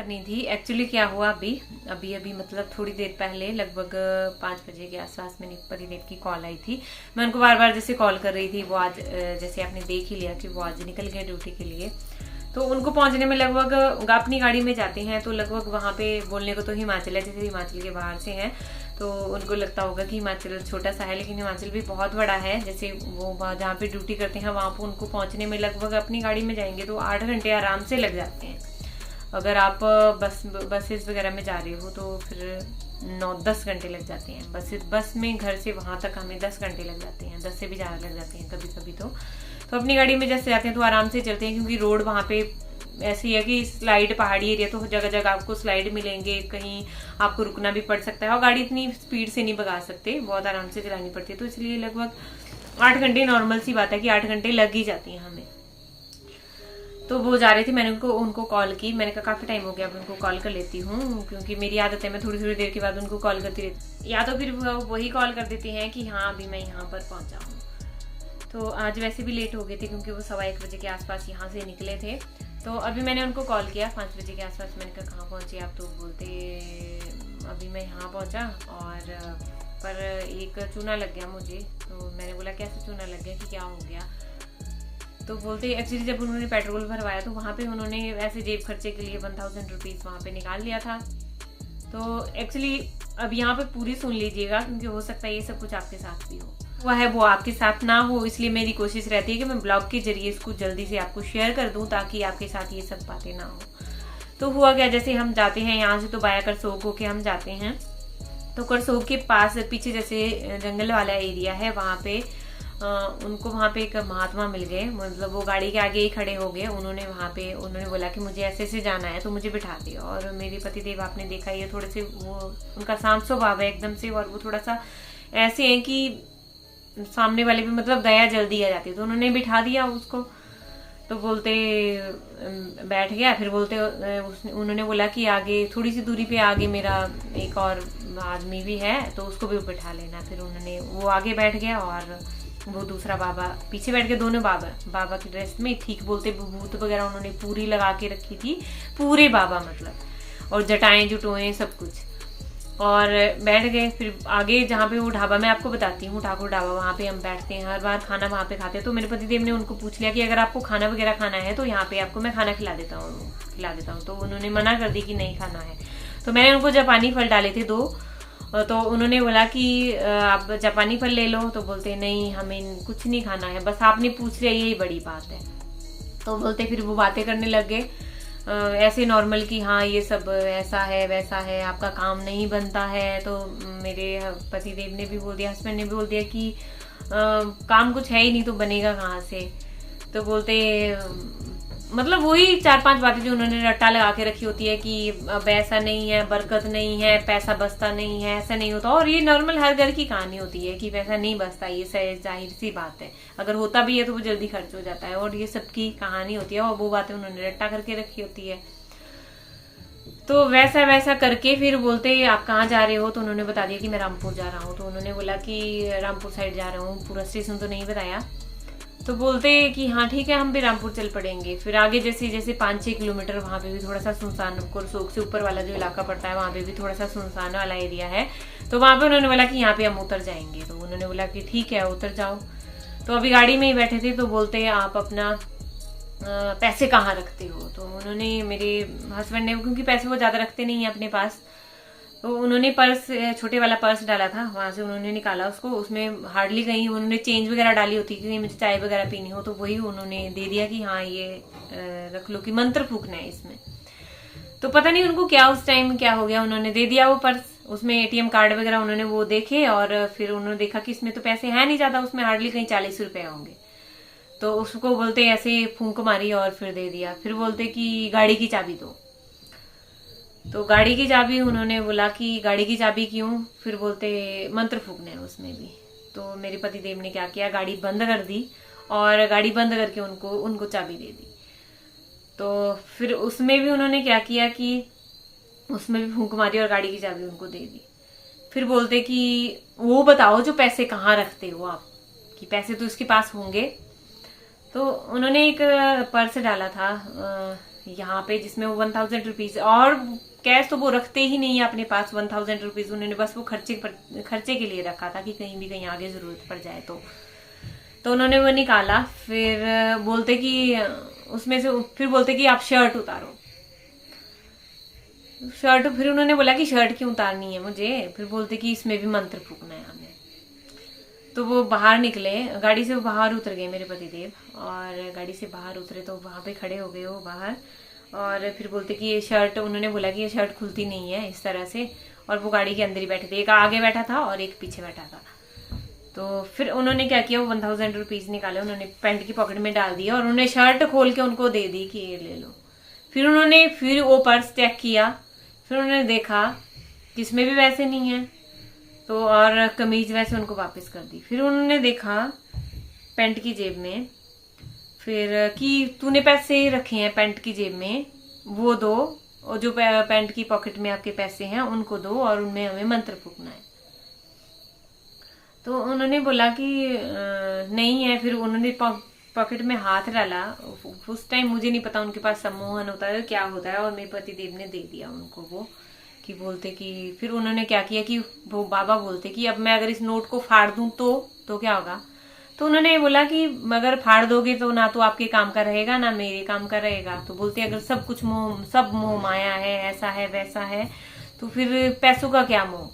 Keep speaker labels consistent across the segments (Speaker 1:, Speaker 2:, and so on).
Speaker 1: करनी थी। एक्चुअली क्या हुआ, अभी अभी मतलब थोड़ी देर पहले लगभग 5 बजे के आसपास मेरे पतिदेव की कॉल आई थी। मैं उनको बार बार जैसे कॉल कर रही थी, वो आज जैसे आपने देख ही लिया कि वो आज निकल गए ड्यूटी के लिए। तो उनको पहुंचने में लगभग अपनी गाड़ी में जाते हैं तो लगभग वहां पे बोलने को तो हिमाचल है, जैसे हिमाचल के बाहर से हैं तो उनको लगता होगा कि हिमाचल छोटा सा है, लेकिन हिमाचल भी बहुत बड़ा है। जैसे वो जहाँ पे ड्यूटी करते हैं वहां पर उनको पहुंचने में लगभग अपनी गाड़ी में जाएंगे तो 8 घंटे आराम से लग जाते हैं। अगर आप बसेस वगैरह में जा रहे हो तो फिर 9-10 घंटे लग जाते हैं। बस में घर से वहां तक हमें 10 घंटे लग जाते हैं, 10 से भी ज्यादा लग जाते हैं कभी कभी। तो अपनी गाड़ी में जैसे जाते हैं तो आराम से चलते हैं, क्योंकि रोड वहां पे ऐसी है कि स्लाइड, पहाड़ी एरिया तो जगह जगह आपको स्लाइड मिलेंगे, कहीं आपको रुकना भी पड़ सकता है और गाड़ी इतनी स्पीड से नहीं भगा सकते, बहुत आराम से चलानी पड़ती है। तो इसलिए लगभग 8 घंटे नॉर्मल सी बात है कि 8 घंटे लग ही जाती हैं हमें। तो वो जा रहे थे, मैंने उनको कॉल की। मैंने कहा काफी टाइम हो गया, अब उनको कॉल कर लेती हूँ, क्योंकि मेरी आदत है मैं थोड़ी थोड़ी देर के बाद उनको कॉल करती रहती, या तो फिर वही कॉल कर देती हैं कि हाँ अभी मैं यहाँ पर पहुंचा हूँ। तो आज वैसे भी लेट हो गए थे क्योंकि वो 1:15 बजे के आसपास यहाँ से निकले थे। तो अभी मैंने उनको कॉल किया 5 बजे के आसपास। मैंने कहा कहाँ पहुंचे आप? तो बोलते अभी मैं यहाँ पहुंचा और पर एक चूना लग गया मुझे। तो मैंने बोला कैसे चूना लग गया, कि क्या हो गया? तो बोलते एक्चुअली जब उन्होंने पेट्रोल भरवाया तो वहाँ पे उन्होंने ऐसे जेब खर्चे के लिए 1000 रुपीज़ वहाँ पे निकाल लिया था। तो एक्चुअली अब यहाँ पे पूरी सुन लीजिएगा, क्योंकि हो सकता है ये सब कुछ आपके साथ भी हो। वो आपके साथ ना हो, इसलिए मेरी कोशिश रहती है कि मैं ब्लॉग के जरिए इसको जल्दी से आपको शेयर कर दूं, ताकि आपके साथ ये सब बातें ना हो। तो हुआ क्या, जैसे हम जाते हैं यहाँ से तो बाया करसोग होके हम जाते हैं। तो करसोग के पास पीछे जैसे जंगल वाला एरिया है, वहाँ पे उनको वहाँ पे एक महात्मा मिल गए। मतलब वो गाड़ी के आगे ही खड़े हो गए। उन्होंने बोला कि मुझे ऐसे ऐसे जाना है, तो मुझे बिठा दिया। और मेरे पतिदेव आपने देखा, ये थोड़े से वो उनका शांत स्वभाव है एकदम से, और वो थोड़ा सा ऐसे है कि सामने वाले भी मतलब दया जल्दी आ जाती है। तो उन्होंने बिठा दिया उसको। तो बोलते बैठ गया। फिर बोलते उन्होंने बोला कि आगे थोड़ी सी दूरी पे आगे मेरा एक और आदमी भी है, तो उसको भी बिठा लेना। फिर वो आगे बैठ गया और वो दूसरा बाबा पीछे बैठ के। दोनों बाबा की ड्रेस में ठीक बोलते भूत वगैरह उन्होंने पूरी लगा के रखी थी, पूरे बाबा मतलब, और जटाएं जुटोएं सब कुछ। और बैठ गए। फिर आगे जहाँ पे वो ढाबा, मैं आपको बताती हूँ, ठाकुर ढाबा, वहाँ पे हम बैठते हैं हर बार, खाना वहाँ पे खाते हैं। तो मेरे पतिदेव ने उनको पूछ लिया कि अगर आपको खाना वगैरह खाना है तो यहाँ पे आपको मैं खाना खिला देता हूँ। तो उन्होंने मना कर दी कि नहीं खाना है। तो मैंने उनको जापानी फल डाले थे 2, तो उन्होंने बोला कि आप जापानी फल ले लो। तो बोलते नहीं हमें कुछ नहीं खाना है, बस आपने पूछ लिया यही बड़ी बात है। तो बोलते फिर वो बातें करने लग गए ऐसे नॉर्मल कि हाँ ये सब ऐसा है वैसा है, आपका काम नहीं बनता है। तो मेरे पतिदेव ने भी बोल दिया, हस्बैंड ने भी बोल दिया कि काम कुछ है ही नहीं तो बनेगा कहाँ से। तो बोलते मतलब वही 4-5 बातें जो उन्होंने रट्टा लगा के रखी होती है कि अब ऐसा नहीं है, बरकत नहीं है, पैसा बचता नहीं है, ऐसा नहीं होता। और ये नॉर्मल हर घर की कहानी होती है कि पैसा नहीं बचता, ये जाहिर सी बात है। अगर होता भी है तो वो जल्दी खर्च हो जाता है, और ये सबकी कहानी होती है, और वो बातें उन्होंने रट्टा करके रखी होती है। तो वैसा करके फिर बोलते आप कहाँ जा रहे हो? तो उन्होंने बता दिया कि मैं रामपुर जा रहा हूँ। तो उन्होंने बोला कि रामपुर साइड जा रहा हूँ, पूरा स्टेशन तो नहीं बताया। तो बोलते कि हाँ ठीक है हम भी रामपुर चल पड़ेंगे। फिर आगे जैसे 5-6 किलोमीटर वहाँ पे भी थोड़ा सा सुनसान, करसोग से ऊपर वाला जो इलाका पड़ता है वहाँ पे भी थोड़ा सा सुनसान वाला एरिया है। तो वहाँ पे उन्होंने बोला कि यहाँ पे हम उतर जाएंगे। तो उन्होंने बोला कि ठीक है उतर जाओ। तो अभी गाड़ी में ही बैठे थे। तो बोलते आप अपना पैसे कहाँ रखते हो? तो उन्होंने, मेरे हस्बैंड ने, क्योंकि पैसे वो ज्यादा रखते नहीं है अपने पास, तो उन्होंने पर्स, छोटे वाला पर्स डाला था, वहां से उन्होंने निकाला उसको। उसमें हार्डली कहीं उन्होंने चेंज वगैरह डाली होती, क्योंकि मुझे चाय वगैरह पीनी हो, तो वही उन्होंने दे दिया कि हाँ ये रख लो, कि मंत्र फूकना है इसमें। तो पता नहीं उनको क्या उस टाइम क्या हो गया, उन्होंने दे दिया वो पर्स। उसमें एटीएम कार्ड वगैरह उन्होंने वो देखे, और फिर उन्होंने देखा कि इसमें तो पैसे हैं नहीं ज्यादा, उसमें हार्डली कहीं 40 रुपए होंगे। तो उसको बोलते ऐसे फूंक मारी और फिर दे दिया। फिर बोलते कि गाड़ी की चाबी दो। तो गाड़ी की चाबी, उन्होंने बोला कि गाड़ी की चाबी क्यों? फिर बोलते मंत्र फूकने हैं उसमें भी। तो मेरे पतिदेव ने क्या किया, गाड़ी बंद कर दी, और गाड़ी बंद करके उनको चाबी दे दी। तो फिर उसमें भी उन्होंने क्या किया कि उसमें भी फूंक मारी और गाड़ी की चाबी उनको दे दी। फिर बोलते कि वो बताओ जो पैसे कहाँ रखते हो आप, कि पैसे तो इसके पास होंगे। तो उन्होंने एक पर्स डाला था, यहाँ पे, जिसमें वो 1000 रुपीज, और कैश तो वो रखते ही नहीं है अपने पास 1000 रुपीज, उन्होंने बस वो खर्चे के लिए रखा था कि कहीं आगे जरूरत पड़ जाए तो उन्होंने वो निकाला। फिर बोलते कि उसमें से, फिर बोलते कि आप शर्ट उतारो। शर्ट, फिर उन्होंने बोला कि शर्ट क्यों उतारनी है मुझे, फिर बोलते कि इसमें भी मंत्र फूकना है हमें। तो वो बाहर निकले, गाड़ी से वो बाहर उतर गए मेरे पतिदेव, और गाड़ी से बाहर उतरे तो वहां पे खड़े हो गए वो बाहर, और फिर बोलते कि ये शर्ट, उन्होंने बोला कि ये शर्ट खुलती नहीं है इस तरह से, और वो गाड़ी के अंदर ही बैठे थे, एक आगे बैठा था और एक पीछे बैठा था। तो फिर उन्होंने क्या किया, वो 1000 रुपीज निकाले, उन्होंने पैंट की पॉकेट में डाल दिया, और उन्होंने शर्ट खोल के उनको दे दी कि ये ले लो। फिर उन्होंने फिर वो पर्स चेक किया, फिर उन्होंने देखा कि इसमें भी वैसे नहीं है, तो और कमीज वैसे उनको वापस कर दी। फिर उन्होंने देखा पैंट की जेब में, फिर कि तूने पैसे रखे हैं पैंट की जेब में, वो दो, और जो पैंट की पॉकेट में आपके पैसे हैं उनको दो, और उनमें हमें मंत्र फूकना है। तो उन्होंने बोला कि नहीं है। फिर उन्होंने पॉकेट में हाथ डाला, उस टाइम मुझे नहीं पता उनके पास सम्मोहन होता है क्या होता है, और मेरे पतिदेव ने दे दिया उनको वो, कि बोलते कि, फिर उन्होंने क्या किया कि वो बाबा बोलते कि अब मैं अगर इस नोट को फाड़ दूं तो क्या होगा। तो उन्होंने बोला कि अगर फाड़ दोगे तो ना तो आपके काम का रहेगा ना मेरे काम का रहेगा। तो बोलते अगर सब कुछ सब मोह माया है, ऐसा है वैसा है, तो फिर पैसों का क्या मोह,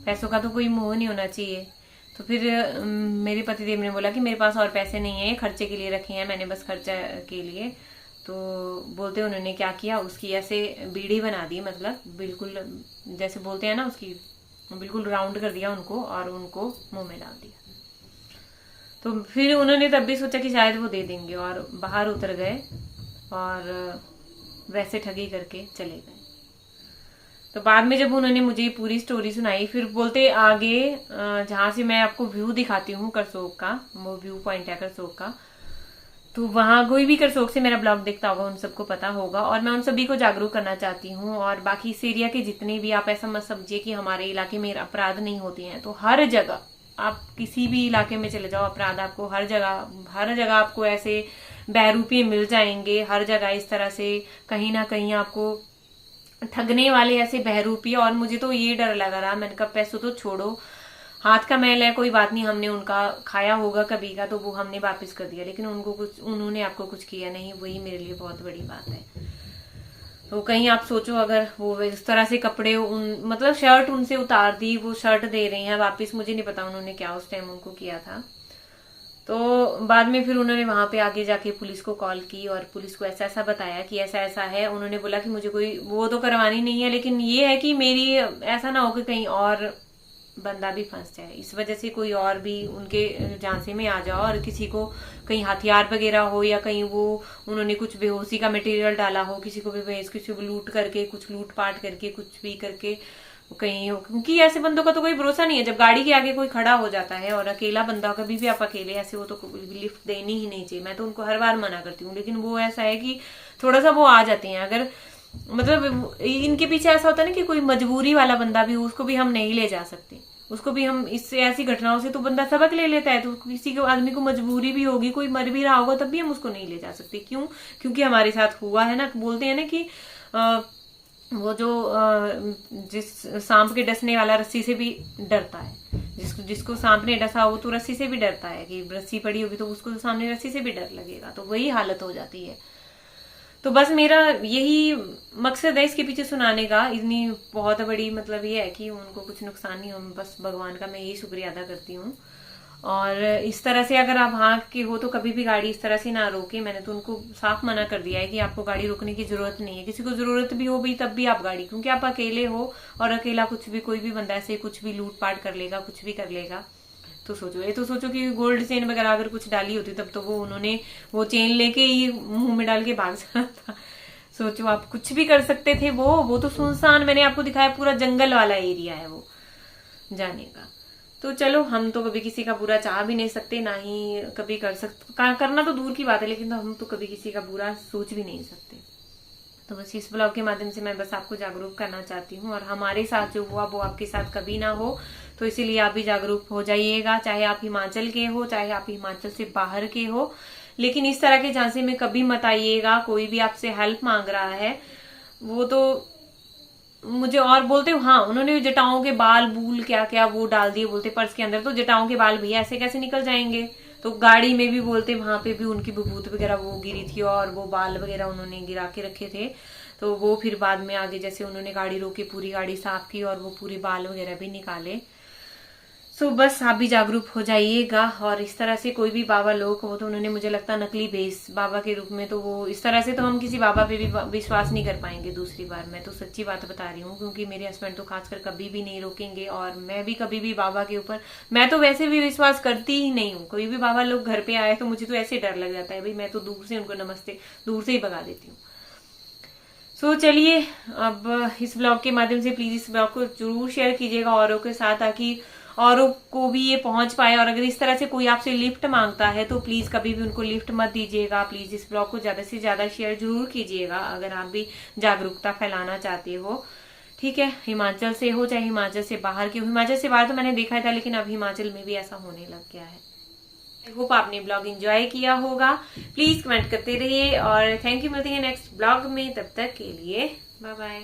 Speaker 1: पैसों का तो कोई मोह नहीं होना चाहिए। तो फिर मेरे पतिदेव ने बोला कि मेरे पास और पैसे नहीं है, खर्चे के लिए रखे हैं मैंने, बस खर्चा के लिए। तो बोलते उन्होंने क्या किया, उसकी ऐसे बीड़ी बना दी, मतलब बिल्कुल जैसे बोलते हैं ना, उसकी बिल्कुल राउंड कर दिया उनको, और उनको मुंह में डाल दिया। तो फिर उन्होंने तब भी सोचा कि शायद वो दे देंगे, और बाहर उतर गए और वैसे ठगी करके चले गए। तो बाद में जब उन्होंने मुझे पूरी स्टोरी सुनाई, फिर बोलते आगे जहां से मैं आपको व्यू दिखाती हूँ करसोग का, वो व्यू पॉइंट है करसोग का, तो वहां कोई भी करसोग से मेरा ब्लॉग देखता होगा उन सबको पता होगा, और मैं उन सभी को जागरूक करना चाहती हूँ। और बाकी इस एरिया के जितने भी, आप ऐसा मत समझिए कि हमारे इलाके में अपराध नहीं होते हैं, तो हर जगह आप किसी भी इलाके में चले जाओ, अपराध आपको हर जगह आपको ऐसे बहरूपी मिल जाएंगे, हर जगह इस तरह से कहीं ना कहीं आपको ठगने वाले ऐसे बहरूपी। और मुझे तो ये डर लगा रहा, मैंने कहा पैसों तो छोड़ो, हाथ का मैल है कोई बात नहीं, हमने उनका खाया होगा कभी का, तो वो हमने वापस कर दिया, लेकिन उन्होंने आपको कुछ किया नहीं, वही मेरे लिए बहुत बड़ी बात है। तो कहीं आप सोचो अगर वो इस तरह से कपड़े मतलब शर्ट उनसे उतार दी, वो शर्ट दे रही हैं वापिस, मुझे नहीं पता उन्होंने क्या उस टाइम उनको किया था। तो बाद में फिर उन्होंने वहां पे आगे जाके पुलिस को कॉल की, और पुलिस को ऐसा ऐसा बताया कि ऐसा ऐसा है। उन्होंने बोला कि मुझे कोई वो तो करवानी नहीं है, लेकिन ये है कि मेरी ऐसा ना हो कि कहीं और बंदा भी फंस जाए, इस वजह से कोई और भी उनके झांसे में आ जाओ, और किसी को कहीं हथियार वगैरह हो, या कहीं वो उन्होंने कुछ बेहोशी का मटेरियल डाला हो, किसी को भी किसी को लूट करके, कुछ लूट पाट करके, कुछ भी करके कहीं हो, क्योंकि ऐसे बंदों का तो कोई भरोसा नहीं है। जब गाड़ी के आगे कोई खड़ा हो जाता है, और अकेला बंदा, कभी भी आप अकेले ऐसे हो तो लिफ्ट देनी ही नहीं चाहिए, मैं तो उनको हर बार मना करती हूँ। लेकिन वो ऐसा है कि थोड़ा सा वो आ जाते हैं, अगर मतलब इनके पीछे ऐसा होता है ना कि कोई मजबूरी वाला बंदा भी हो, उसको भी हम नहीं ले जा सकते, उसको भी हम इससे ऐसी घटनाओं से तो बंदा सबक ले लेता है। तो किसी को आदमी को मजबूरी भी होगी, कोई मर भी रहा होगा, तब भी हम उसको नहीं ले जा सकते। क्यों? क्योंकि हमारे साथ हुआ है ना, बोलते हैं ना कि वो जो जिस सांप के डसने वाला रस्सी से भी डरता है, जिसको सांप ने डसा हो तो रस्सी से भी डरता है, कि रस्सी पड़ी होगी तो उसको सामने रस्सी से भी डर लगेगा, तो वही हालत हो जाती है। तो बस मेरा यही मकसद है इसके पीछे सुनाने का, इतनी बहुत बड़ी मतलब ये है कि उनको कुछ नुकसान नहीं हो, बस भगवान का मैं यही शुक्रिया अदा करती हूँ। और इस तरह से अगर आप हाँ के हो तो कभी भी गाड़ी इस तरह से ना रोके। मैंने तो उनको साफ मना कर दिया है कि आपको गाड़ी रोकने की जरूरत नहीं है, किसी को जरूरत भी हो भी तब भी आप गाड़ी, क्योंकि आप अकेले हो, और अकेला कुछ भी कोई भी बंदा ऐसे कुछ भी लूट पाट कर लेगा, कुछ भी कर लेगा। तो सोचो, ये तो सोचो कि गोल्ड चेन वगैरह अगर कुछ डाली होती तब तो वो उन्होंने वो चेन लेके ही मुंह में डाल के भाग जाना था। सोचो, आप कुछ भी कर सकते थे। वो तो सुनसान, मैंने आपको दिखाया पूरा जंगल वाला एरिया है वो जाने का। तो चलो, हम तो कभी किसी का बुरा चाह भी नहीं सकते, ना ही कभी कर सकते, करना तो दूर की बात है, लेकिन हम तो कभी किसी का बुरा सोच भी नहीं सकते। तो बस इस ब्लॉग के माध्यम से मैं बस आपको जागरूक करना चाहती हूँ, और हमारे साथ जो हुआ वो आपके साथ कभी ना हो, तो इसीलिए आप भी जागरूक हो जाइएगा। चाहे आप हिमाचल के हो, चाहे आप हिमाचल से बाहर के हो, लेकिन इस तरह के झांसे में कभी मत आइएगा। कोई भी आपसे हेल्प मांग रहा है वो तो मुझे और बोलते हो, हाँ उन्होंने जटाओं के बाल बूल क्या क्या वो डाल दिए बोलते पर्स के अंदर, तो जटाओं के बाल भैया ऐसे कैसे निकल जाएंगे। तो गाड़ी में भी बोलते वहां पे भी उनकी विभूत वगैरह वो गिरी थी और वो बाल वगैरह उन्होंने गिरा के रखे थे। तो वो फिर बाद में आगे जैसे उन्होंने गाड़ी रोकी, पूरी गाड़ी साफ की और वो पूरे बाल वगैरह भी निकाले। सो बस आप भी जागरूक हो जाइएगा। और इस तरह से कोई भी बाबा लोग हो तो उन्होंने मुझे लगता है नकली बेस बाबा के रूप में, तो वो इस तरह से तो हम किसी बाबा पे भी विश्वास नहीं कर पाएंगे दूसरी बार। मैं तो सच्ची बात बता रही हूँ, क्योंकि मेरे हस्बैंड तो खासकर कभी भी नहीं रोकेंगे और मैं भी कभी भी बाबा के ऊपर, मैं तो वैसे भी विश्वास करती ही नहीं हूँ। कोई भी बाबा लोग घर पे आए तो मुझे तो ऐसे डर लग जाता है भाई, मैं तो दूर से उनको नमस्ते दूर से ही भगा देती हूँ। सो चलिए, अब इस ब्लॉग के माध्यम से प्लीज इस ब्लॉग को जरूर शेयर कीजिएगा औरों के साथ, ताकि औरों को भी ये पहुंच पाए। और अगर इस तरह से कोई आपसे लिफ्ट मांगता है तो प्लीज कभी भी उनको लिफ्ट मत दीजिएगा। प्लीज इस ब्लॉग को ज्यादा से ज्यादा शेयर जरूर कीजिएगा अगर आप भी जागरूकता फैलाना चाहते हो। ठीक है, हिमाचल से हो चाहे हिमाचल से बाहर के हो। हिमाचल से बाहर तो मैंने देखा था, लेकिन अब हिमाचल में भी ऐसा होने लग गया है। आई होप आपने ब्लॉग एंजॉय किया होगा। प्लीज कमेंट करते रहिए और थैंक यू। मिलते हैं नेक्स्ट ब्लॉग में, तब तक के लिए बाय बाय।